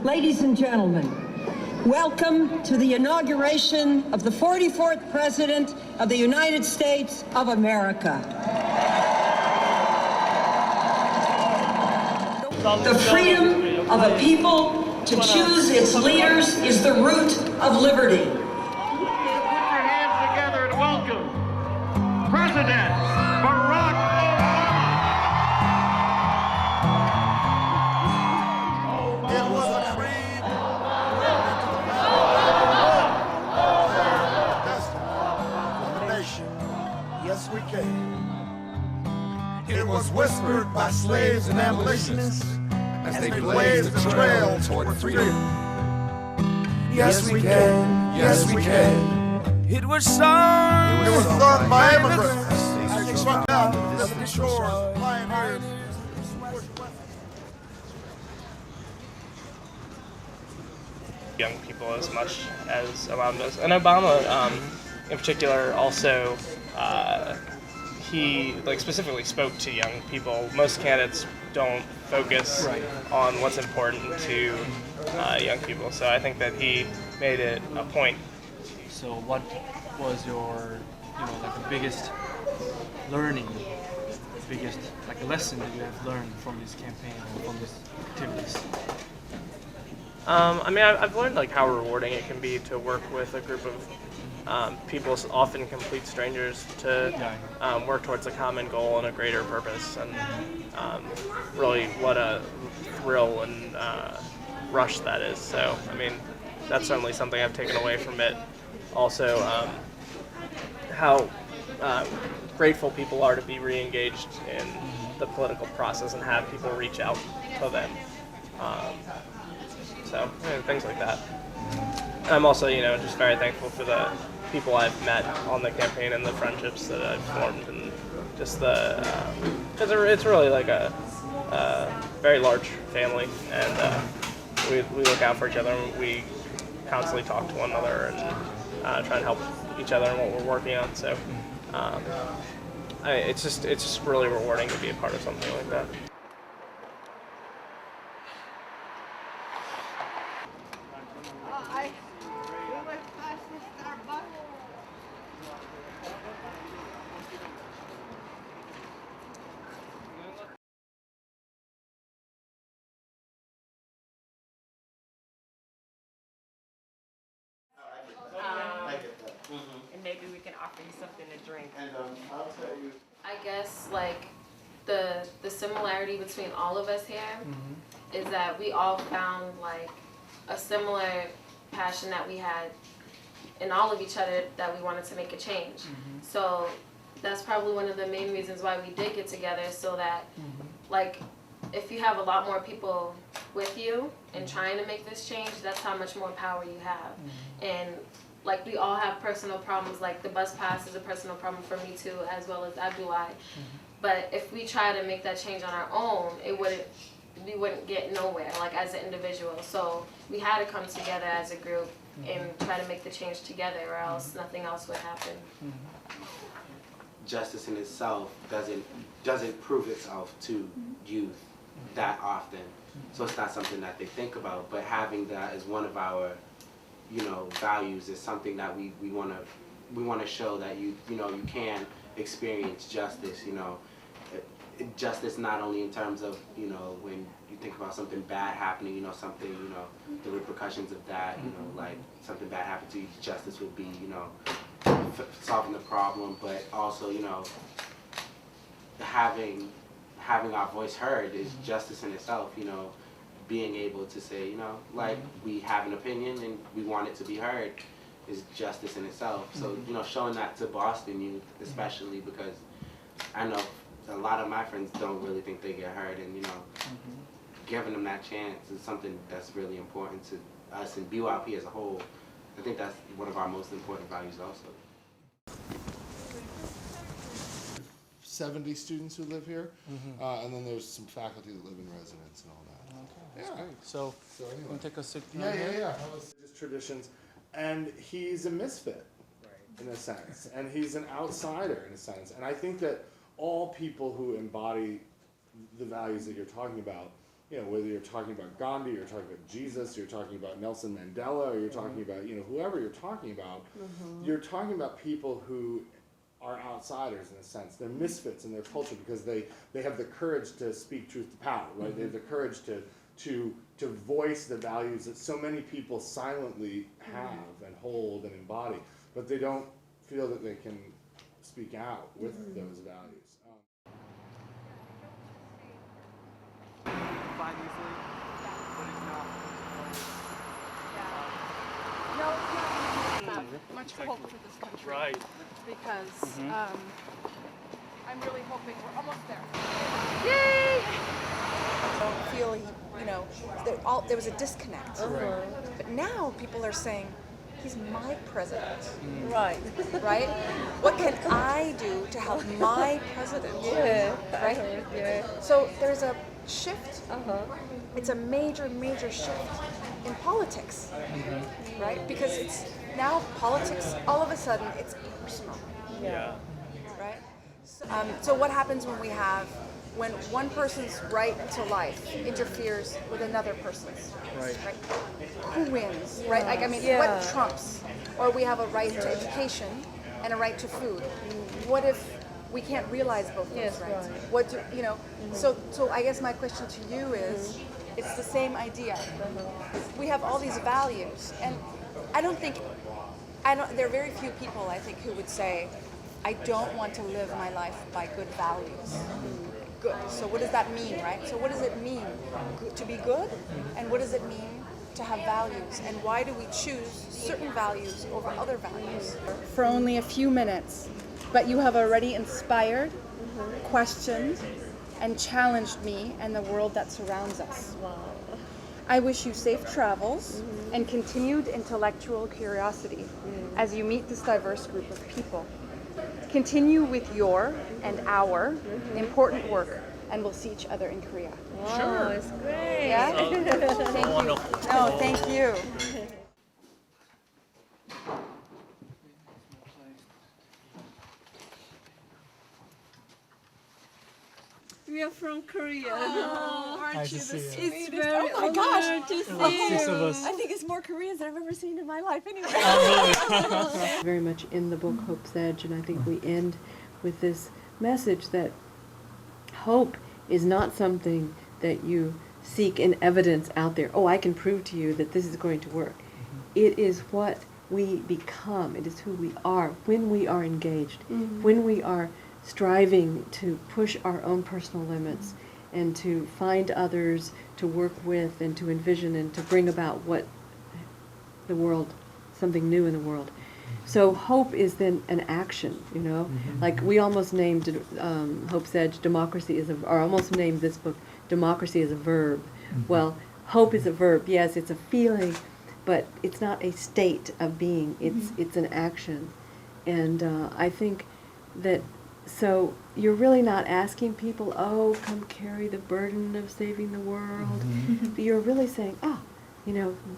Ladies and gentlemen, welcome to the inauguration of the 44th President of the United States of America. The freedom of a people to choose its leaders is the root of liberty. Put your hands together and welcome President Barack Obama. It was a dream. Destiny, the nation. Yes, we can. It was whispered by slaves and abolitionists as they blazed the trail toward freedom. Yes, we can. Yes, we can. It was sung. It was sung by immigrants. They swept out the distant shores, pioneers. Young people as much as Obama does. And Obama, in particular, also, he specifically spoke to young people. Most candidates don't focus on what's important to young people. So I think that he made it a point. So what was your, the biggest learning, biggest lesson that you have learned from this campaign or from these activities? I've learned how rewarding it can be to work with a group of people, often complete strangers, to work towards a common goal and a greater purpose, and really what a thrill and rush that is. So, that's certainly something I've taken away from it. Also, how grateful people are to be re-engaged in the political process and have people reach out to them. So, things like that. And I'm also, just very thankful for the people I've met on the campaign and the friendships that I've formed, and just because it's really a very large family, and we look out for each other, and we constantly talk to one another and try and help each other in what we're working on. So it's just really rewarding to be a part of something like that. And maybe we can offer you something to drink. And I'll tell you. I guess the similarity between all of us here is that we all found a similar passion that we had in all of each other, that we wanted to make a change. So that's probably one of the main reasons why we did get together, so that if you have a lot more people with you and trying to make this change, that's how much more power you have. And we all have personal problems. The bus pass is a personal problem for me too, as well as Abdullah. But if we try to make that change on our own, we wouldn't get nowhere, as an individual. So we had to come together as a group and try to make the change together, or else nothing else would happen. Justice in itself doesn't prove itself to youth that often, so it's not something that they think about. But having that as one of our values is something that we want to show that you can experience justice. Justice not only in terms of when you think about something bad happening, the repercussions of that, something bad happened to you, justice would be solving the problem, but also having our voice heard is justice in itself. Being able to say, we have an opinion and we want it to be heard is justice in itself. So, showing that to Boston youth, especially, because I know a lot of my friends don't really think they get heard, and, giving them that chance is something that's really important to us and BYP as a whole. I think that's one of our most important values also. 70 students who live here, and then there's some faculty that live in residence and all that. That's great. So anyway. you want to take a sit? Yeah. Just traditions, and he's a misfit, in a sense, and he's an outsider in a sense. And I think that all people who embody the values that you're talking about whether you're talking about Gandhi, you're talking about Jesus, you're talking about Nelson Mandela, or you're talking about, whoever you're talking about, you're talking about people who are outsiders in a sense. They're misfits in their culture because they have the courage to speak truth to power, right? They have the courage to voice the values that so many people silently have and hold and embody, but they don't feel that they can speak out with those values. Fine easily, but it's not. Much hope for this country. Right. Because I'm really hoping we're almost there. Yay! I feel, there was a disconnect. But now people are saying, he's my president. Right. Right? What can I do to help my president? Yeah. Right? Yeah. So there's a shift. It's a major, major shift in politics. Right? Because it's now politics, all of a sudden, it's personal. Yeah. Right? So what happens when one person's right to life interferes with another person's? Right. Who wins? Right? Like, I mean, what trumps? Or we have a right to education and a right to food. What if we can't realize both those rights? What do So I guess my question to you is, it's the same idea. We have all these values, and there are very few people, I think, who would say, I don't want to live my life by good values. Good. So what does that mean, right? So what does it mean to be good? And what does it mean to have values? And why do we choose certain values over other values? For only a few minutes, but you have already inspired, questioned, and challenged me and the world that surrounds us. Wow. I wish you safe travels and continued intellectual curiosity as you meet this diverse group of people. Continue with your and our important work, and we'll see each other in Korea. Wow, sure. It's great. Yeah? Thank you. Wonderful. No, thank you. We are from Korea. Oh, aren't you the sweetest? It's very honored to see Six of you. us. I think it's more Koreans than I've ever seen in my life anyway. Very much in the book Hope's Edge, and I think we end with this message that hope is not something that you seek in evidence out there. Oh, I can prove to you that this is going to work. It is what we become. It is who we are when we are engaged, when we are striving to push our own personal limits and to find others to work with and to envision and to bring about what the world, something new in the world. So hope is then an action, like we almost named Hope's Edge, democracy is or almost named this book, Democracy is a Verb. Well, hope is a verb. Yes, it's a feeling, but it's not a state of being. It's an action. And I think that so you're really not asking people, oh, come carry the burden of saving the world. But you're really saying,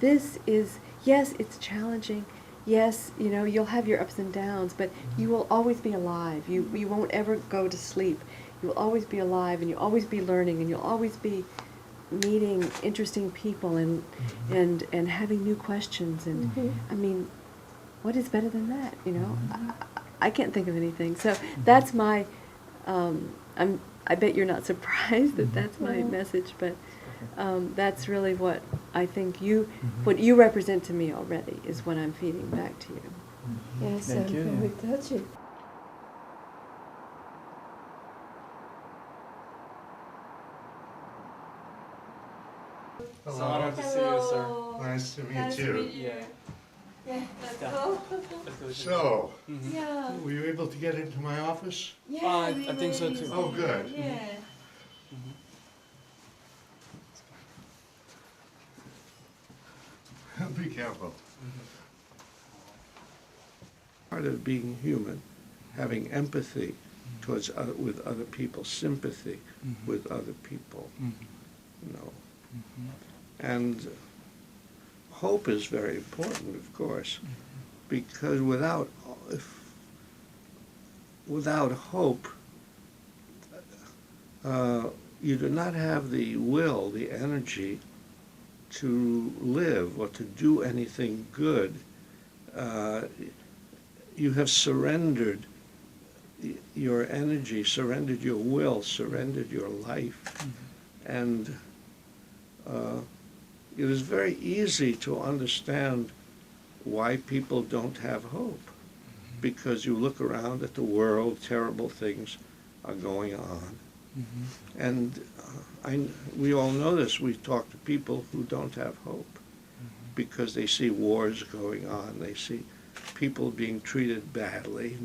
this is, yes, it's challenging. Yes, you'll have your ups and downs, but you will always be alive. You won't ever go to sleep. You will always be alive, and you'll always be learning, and you'll always be meeting interesting people and having new questions. And I mean, what is better than that? I can't think of anything. So that's my. I bet you're not surprised that that's my message, but that's really what I think what you represent to me already is what I'm feeding back to you. Yes, Thank you. very touching. It's an honor to see you, sir. Nice to meet Nice to you. meet you. Yeah. Yeah, let's Yeah. go. Let's go. So, Yeah. were you able to get into my office? Yeah, I we think so were too. Oh, good. Yeah. Be careful. Part of being human, having empathy towards with other people, sympathy with other people, And hope is very important, of course, because without hope, you do not have the will, the energy to live or to do anything good, you have surrendered your energy, surrendered your will, surrendered your life. And it is very easy to understand why people don't have hope, because you look around at the world, terrible things are going on. And we all know this. We talk to people who don't have hope because they see wars going on, they see people being treated badly,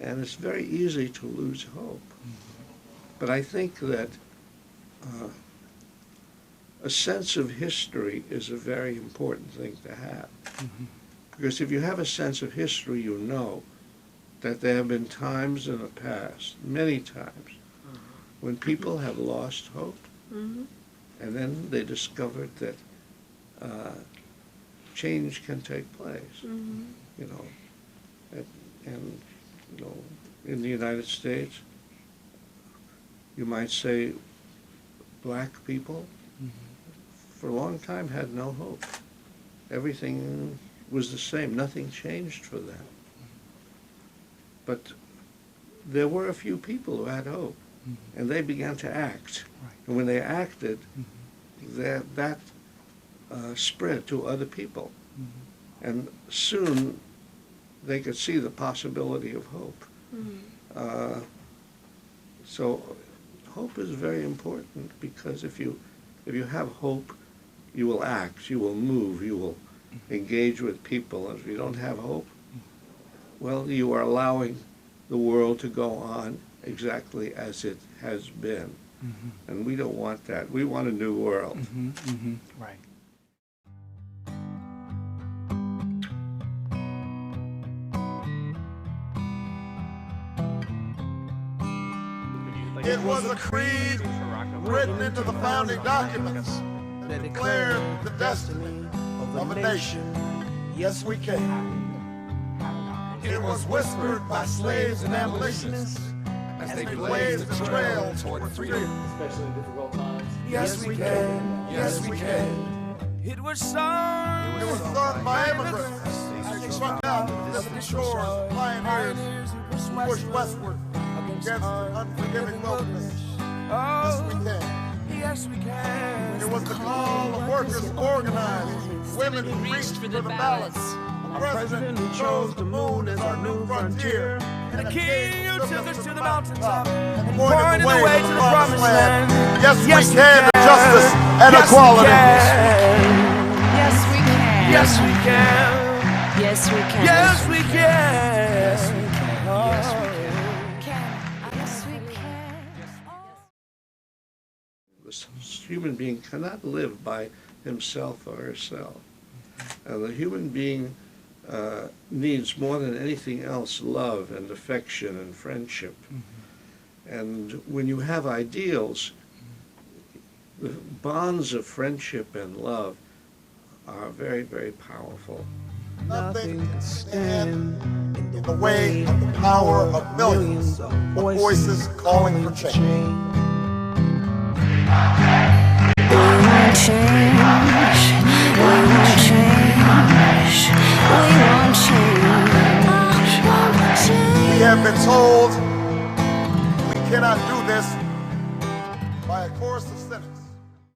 and it's very easy to lose hope. But I think that a sense of history is a very important thing to have. Because if you have a sense of history, you know that there have been times in the past, many times, when people have lost hope, and then they discovered that change can take place. And in the United States, you might say black people for a long time had no hope. Everything was the same. Nothing changed for them. But there were a few people who had hope, and they began to act. And when they acted, that spread to other people. And soon they could see the possibility of hope. So hope is very important, because if you have hope, you will act, you will move, you will engage with people. And if you don't have hope, well, you are allowing the world to go on exactly as it has been. And we don't want that. We want a new world. Right. It was a creed written into the founding documents that declared the destiny of a nation. Yes, we can. It was whispered by slaves and abolitionists as they blazed the trail toward freedom. Especially in difficult times. Yes, we can. Yes, we can. It was sung. It was sung by immigrants as they struck out to the distant shores, pioneers who pushed westward against unforgiving wilderness. Yes, we can. Yes, we can. It was the call of workers to organize, women who reached for the ballots, a president who chose the moon as our new frontier, and a king who took us to the mountaintop and pointed the way to the promised land. Yes, we can, to justice and equality. Yes, we can. Yes, we can. Yes, we can. Yes, we can. Yes, we can. The human being cannot live by himself or herself. The human being needs more than anything else love and affection and friendship. And when you have ideals, the bonds of friendship and love are very, very powerful. Nothing can stand in the way of the power of millions of voices calling for change.